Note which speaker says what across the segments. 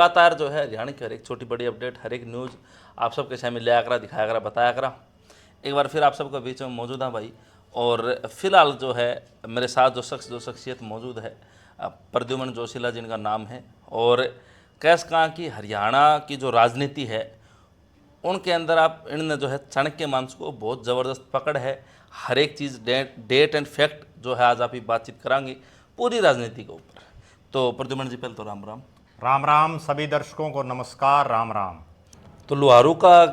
Speaker 1: लगातार जो है हरियाणा की हर एक छोटी बड़ी अपडेट, हर एक न्यूज़ आप सबके सामने ले आकर दिखाया करा, बताया करा। एक बार फिर आप सबके बीच में मौजूद है भाई। और फिलहाल जो है मेरे साथ जो शख्सियत मौजूद है, प्रद्युमन जोशीला जिनका नाम है। और कैस कहाँ की हरियाणा की जो राजनीति है उनके अंदर आप इनने जो है चाणक्य मांस को बहुत ज़बरदस्त पकड़ है। हर एक चीज़ डेट एंड फैक्ट जो है आज आप ही बातचीत करांगे पूरी राजनीति के ऊपर। तो प्रद्युमन जी पहले तो राम राम।
Speaker 2: राम राम सभी दर्शकों को नमस्कार, राम राम।
Speaker 1: तो लुहारू का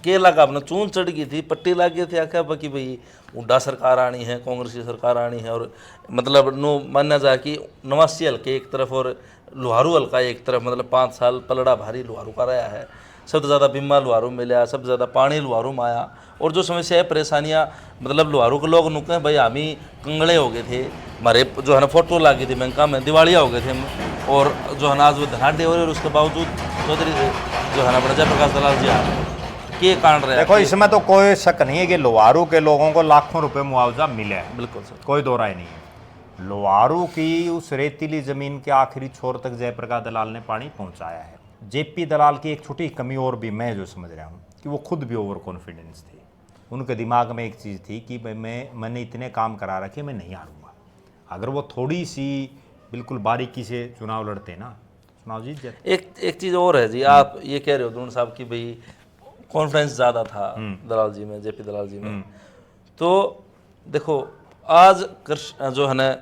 Speaker 1: के लगा अपना चून चढ़ गई थी, पट्टी लग गई थी आख्या कि भाई उड्डा सरकार आनी है, कांग्रेस की सरकार आनी है। और मतलब नो माना जाए कि नवासी हल्के एक तरफ और लुहारू हल्का एक तरफ, मतलब 5 साल पलड़ा भारी लुहारू का रहा है। सबसे ज़्यादा बिम्मा लुहारू मिला, सबसे ज़्यादा पानी लुहारू में आया। और जो समस्या है परेशानियाँ, मतलब लुहारू के लोग नुके भाई हम ही कंगड़े हो गए थे, हमारे जो है ना फोटो लगी थी बैंका में, दिवालिया हो गए थे हम। और जो है ना आज वो धनाढ़ हो रहे, और उसके बावजूद चौधरी जो है ना बड़ा जयप्रकाश दलाल जी आ के कांड रहे।
Speaker 2: देखो, इसमें तो कोई शक नहीं है कि लोहारू के लोगों को लाखों रुपए मुआवजा मिला है।
Speaker 1: बिल्कुल सर,
Speaker 2: कोई दो राय नहीं है। लोहारू की उस रेतीली जमीन के आखिरी छोर तक जयप्रकाश दलाल ने पानी पहुंचाया है। जेपी दलाल की एक छोटी कमी और भी मैं जो समझ रहा हूँ कि वो खुद भी ओवर कॉन्फिडेंस थे। उनके दिमाग में एक चीज़ थी कि भाई मैंने इतने काम करा रखे, मैं नहीं हारूंगा। अगर वो थोड़ी सी बिल्कुल बारीकी से चुनाव लड़ते ना, चुनाव जीत जाते।
Speaker 1: एक चीज़ और है जी, आप ये कह रहे हो द्रोण साहब कि भाई कॉन्फ्रेंस ज़्यादा था दलाल जी में, जेपी दलाल जी में। तो देखो आज कृष्ण जो है ना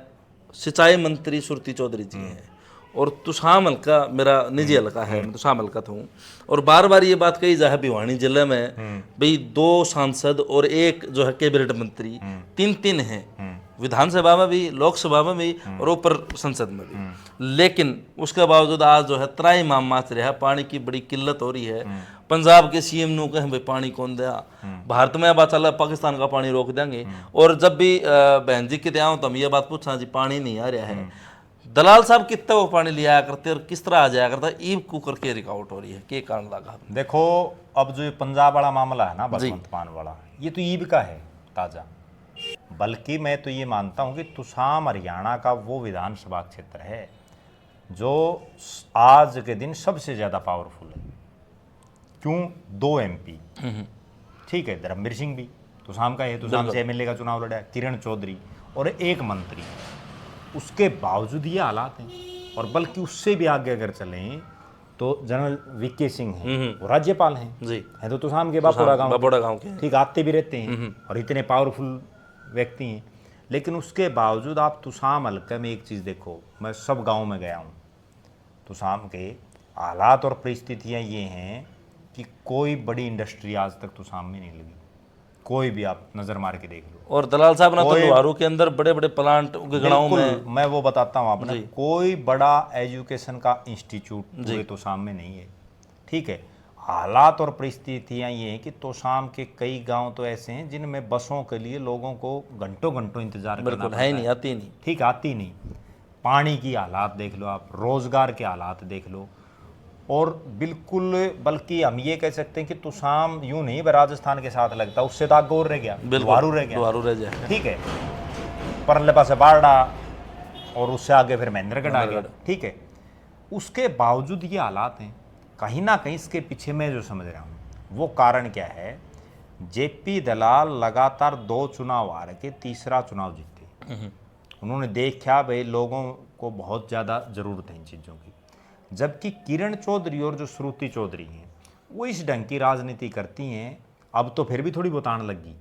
Speaker 1: सिंचाई मंत्री सुरती चौधरी जी हैं, और तुषाम हल्का मेरा निजी हल्का है, मैं तुषाम हल्का था हूँ। और बार बार ये बात कही जा है भिवानी जिले में भाई 2 सांसद और 1 जो है कैबिनेट मंत्री, 3 हैं विधानसभा में भी, लोकसभा में भी, और ऊपर संसद में भी। लेकिन उसके बावजूद आज जो है त्राई माम माच रहा है, पानी की बड़ी किल्लत हो रही है। पंजाब के सीएम नु कहें भाई पानी कौन दिया, भारत में अब चला पाकिस्तान का पानी रोक देंगे। और जब भी बहन जी के आऊँ तो हम ये बात पूछा जी पानी नहीं आ रहा है, दलाल साहब कितना वो पानी लिया करते और किस तरह आ जाया करता, ईब कुकर के रिकॉर्ड हो रही है, के कारण लगा।
Speaker 2: देखो, अब जो ये पंजाब वाला मामला है ना, बसंत मान वाला, ये तो ईब का है ताजा। बल्कि मैं तो ये मानता हूँ कि तुसाम हरियाणा का वो विधानसभा क्षेत्र है जो आज के दिन सबसे ज़्यादा पावरफुल है। क्यों? 2 एमपी, ठीक है, धर्मवीर सिंह भी तुसाम का है, तुसाम से एमएलए का चुनाव लड़ा, किरण चौधरी, और 1 मंत्री। उसके बावजूद ये हालात हैं। और बल्कि उससे भी आगे अगर चलें तो जनरल वीके सिंह हैं, वो राज्यपाल हैं
Speaker 1: जी,
Speaker 2: है तो तुसाम के बापोड़ा गांव
Speaker 1: के,
Speaker 2: ठीक, आते भी रहते हैं और इतने पावरफुल व्यक्ति हैं। लेकिन उसके बावजूद आप तुसाम हल्के में एक चीज़ देखो, मैं सब गांव में गया हूँ, तुसाम के हालात और परिस्थितियाँ ये हैं कि कोई बड़ी इंडस्ट्री आज तक तुसाम में नहीं लगी, कोई भी आप नज़र मार के देख लो।
Speaker 1: और दलाल साहब ना तो लुहारू के अंदर बड़े बड़े प्लांट गाँव में,
Speaker 2: मैं वो बताता हूँ आपने, कोई बड़ा एजुकेशन का इंस्टीट्यूट पूरे तोसाम में नहीं है, ठीक है। हालात और परिस्थितियाँ ये हैं कि तोसाम के कई गांव तो ऐसे हैं जिनमें बसों के लिए लोगों को घंटों घंटों इंतजार करना पड़ता है,
Speaker 1: नहीं आती नहीं,
Speaker 2: ठीक, आती नहीं। पानी की हालात देख लो आप, रोजगार के हालात देख लो। और बिल्कुल, बल्कि हम ये कह सकते हैं कि तुसाम यूं नहीं राजस्थान के साथ लगता, उससे तो आगे और रह गया, लुहारू रह गया, ठीक है। परले पास बारडा और उससे आगे फिर महेंद्रगढ़ आ गया, ठीक है। उसके बावजूद ये हालात हैं। कहीं ना कहीं इसके पीछे मैं जो समझ रहा हूँ वो कारण क्या है, जेपी दलाल लगातार 2 चुनाव हार के तीसरा चुनाव जीते। उन्होंने देखा भाई लोगों को बहुत ज़्यादा ज़रूरत है इन चीज़ों की। जबकि किरण चौधरी और जो श्रुति चौधरी हैं वो इस ढंग की राजनीति करती हैं। अब तो फिर भी थोड़ी बहुत आने लगी,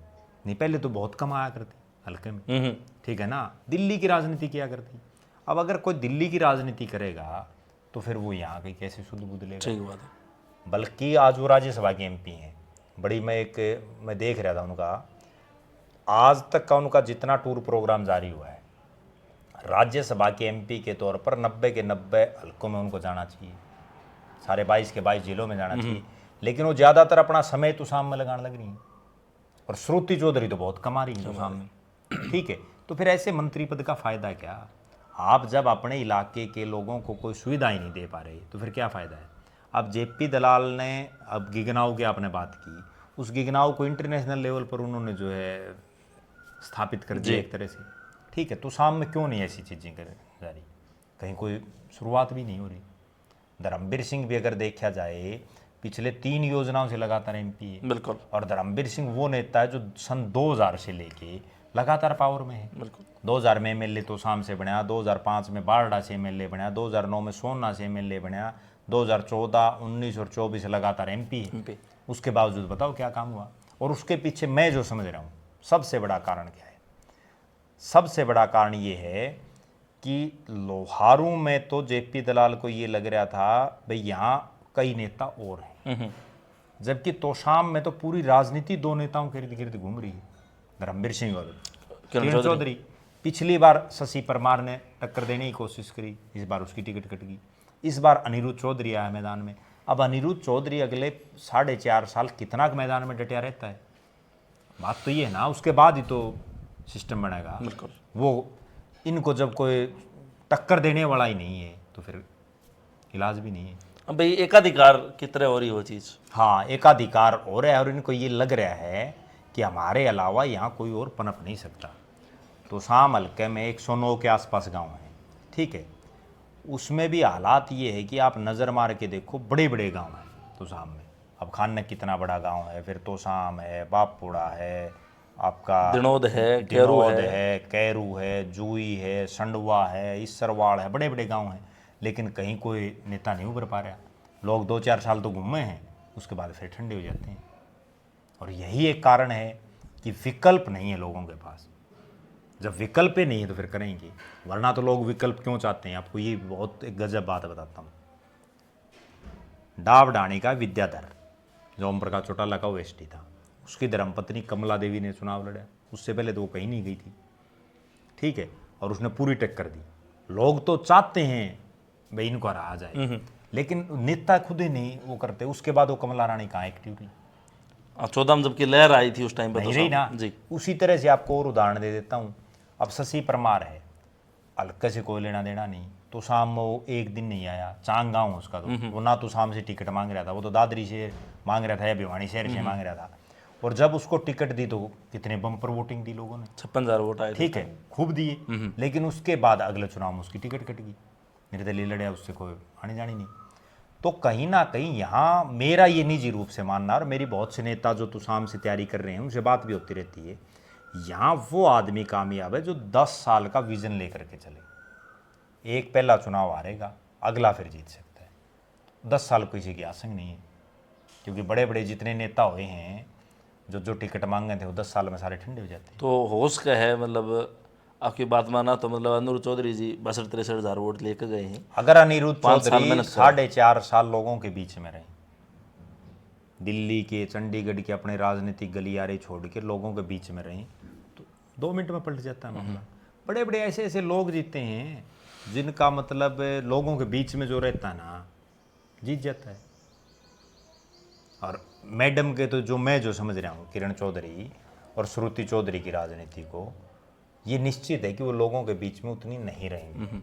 Speaker 2: नहीं पहले तो बहुत कम आया करती हल्के में, ठीक है ना। दिल्ली की राजनीति किया करती। अब अगर कोई दिल्ली की राजनीति करेगा तो फिर वो यहाँ की कैसे शुद्ध बुद्ध लेगा।
Speaker 1: सही बात है।
Speaker 2: बल्कि आज वो राज्यसभा के एमपी हैं। बड़ी मैं देख रहा था उनका, आज तक का उनका जितना टूर प्रोग्राम जारी हुआ है, राज्यसभा के एमपी के तौर पर 90 के 90 हल्कों में उनको जाना चाहिए, सारे 22 के 22 जिलों में जाना चाहिए। लेकिन वो ज़्यादातर अपना समय तुसाम में लगाने लग रही हैं। और श्रुति चौधरी तो बहुत कमा रही है तुसाम में, ठीक है। तो फिर ऐसे मंत्री पद का फ़ायदा क्या? आप जब अपने इलाके के लोगों को कोई सुविधा ही नहीं दे पा रहे तो फिर क्या फ़ायदा है? अब जेपी दलाल ने अब गिगनाऊ की आपने बात की, उस गिगनाऊ को इंटरनेशनल लेवल पर उन्होंने जो है स्थापित कर दिया एक तरह से, ठीक है। तुसाम में क्यों नहीं ऐसी चीज़ें कर जा रही? कहीं कोई शुरुआत भी नहीं हो रही। धर्मवीर सिंह भी अगर देखा जाए पिछले 3 योजनाओं से लगातार एमपी है,
Speaker 1: बिल्कुल
Speaker 2: और धर्मवीर सिंह वो नेता है जो सन 2000 से लेके लगातार पावर में है।
Speaker 1: बिल्कुल
Speaker 2: 2000 में एमएलए तोशाम से बनया, 2005 में बारडा से एमएलए बनया, 2009 में सोना से एमएलए बनया, 2014, 19 और 24 लगातार एमपी है।
Speaker 1: MP
Speaker 2: उसके बावजूद बताओ क्या काम हुआ। और उसके पीछे मैं जो समझ रहा हूँ सबसे बड़ा कारण क्या है, सबसे बड़ा कारण ये है कि लोहारू में तो जेपी दलाल को ये लग रहा था भाई यहाँ कई नेता और हैं, जबकि तोशाम में तो पूरी राजनीति 2 नेताओं के इर्द गिर्द घूम रही है, धर्मवीर सिंह और किरण चौधरी। पिछली बार शशि परमार ने टक्कर देने की कोशिश करी, इस बार उसकी टिकट कट गई। इस बार अनिरुद्ध चौधरी आया मैदान में। अब अनिरुद्ध चौधरी अगले 4.5 साल कितना मैदान में डटिया रहता है, बात तो ये है ना, उसके बाद ही तो सिस्टम बनेगा।
Speaker 1: बिल्कुल
Speaker 2: वो इनको जब कोई टक्कर देने वाला ही नहीं है तो फिर इलाज भी नहीं है।
Speaker 1: अब भाई एकाधिकार की तरह हो रही वो चीज़।
Speaker 2: हाँ, एकाधिकार हो रहा है और इनको ये लग रहा है कि हमारे अलावा यहाँ कोई और पनप नहीं सकता। तो शाम हल्के में 109 के आसपास गांव हैं, ठीक है, उसमें भी हालात ये है कि आप नज़र मार के देखो बड़े बड़े गांव हैं तो शाम में। अब खान कितना बड़ा गांव है, फिर तोशाम है, बापुड़ा है, आपका
Speaker 1: दिनोद है,
Speaker 2: दिनोद है, कैरू है, जूई है, संडवा है, इसरवाड़ है, बड़े बड़े गांव हैं, लेकिन कहीं कोई नेता नहीं उभर पा रहा। लोग 2-4 साल तो घूमे हैं, उसके बाद फिर ठंडे हो जाते हैं। और यही एक कारण है कि विकल्प नहीं है लोगों के पास। जब विकल्प ही नहीं है तो फिर करेंगे, वरना तो लोग विकल्प क्यों चाहते हैं। आपको ये बहुत एक गजब बात बताता हूँ। डाव डाणी का विद्याधर जो ओम प्रकाश चौटाला का ओएसडी था, उसकी धर्मपत्नी कमला देवी ने चुनाव लड़ा। उससे पहले तो वो कहीं नहीं गई थी, ठीक है, और उसने पूरी टक्कर दी। लोग तो चाहते हैं भाई इनको हरा जाए, लेकिन नेता खुद ही नहीं वो करते। उसके बाद वो कमला रानी कहाँ एक्टिव रही,
Speaker 1: 14 में जबकि लहर आई थी उस टाइम पर
Speaker 2: नहीं रही ना
Speaker 1: जी।
Speaker 2: उसी तरह से आपको और उदाहरण दे देता हूँ। अब शशि परमार है, हल्के से कोई लेना देना नहीं, तो शाम में वो एक दिन नहीं आया, चांग गाँव उसका, तो वो ना तो शाम से टिकट मांग रहा था, वो तो दादरी से मांग रहा था या भिवानी शहर से मांग रहा था। और जब उसको टिकट दी तो कितने बम्पर वोटिंग दी लोगों ने,
Speaker 1: 56,000 वोट आए थे।
Speaker 2: ठीक है, खूब दिए। लेकिन उसके बाद अगले चुनाव में उसकी टिकट कट गई, निर्दलीय लड़या, उससे कोई आनी जानी नहीं। तो कहीं ना कहीं यहाँ मेरा ये निजी रूप से मानना, और मेरी बहुत से नेता जो तुसाम से तैयारी कर रहे हैं उनसे बात भी होती रहती है, यहाँ वो आदमी कामयाब है जो 10 साल का विजन लेकर के चले। एक पहला चुनाव हारेगा, अगला फिर जीत सकता है। 10 साल किसी की आसंग नहीं है, क्योंकि बड़े बड़े जितने नेता हुए हैं जो टिकट मांगे थे वो 10 साल में सारे ठंडे हो जाते हैं।
Speaker 1: तो होश का है, मतलब आपकी बात माना तो मतलब अनिरुद्ध चौधरी जी 62-63,000 वोट लेकर गए हैं।
Speaker 2: अगर अनिरुद्ध
Speaker 1: 5 साल
Speaker 2: चौधरी
Speaker 1: मेहनत करा।
Speaker 2: 4.5 साल लोगों के बीच में रहे, दिल्ली के, चंडीगढ़ के अपने राजनीतिक गलियारे छोड़ के लोगों के बीच में रहे, तो 2 मिनट में पलट जाता है मामला। बड़े बड़े ऐसे ऐसे लोग जीते हैं जिनका मतलब लोगों के बीच में जो रहता है ना, जीत जाता है। और मैडम के तो मैं जो समझ रहा हूँ, किरण चौधरी और श्रुति चौधरी की राजनीति को, ये निश्चित है कि वो लोगों के बीच में उतनी नहीं रहेंगी।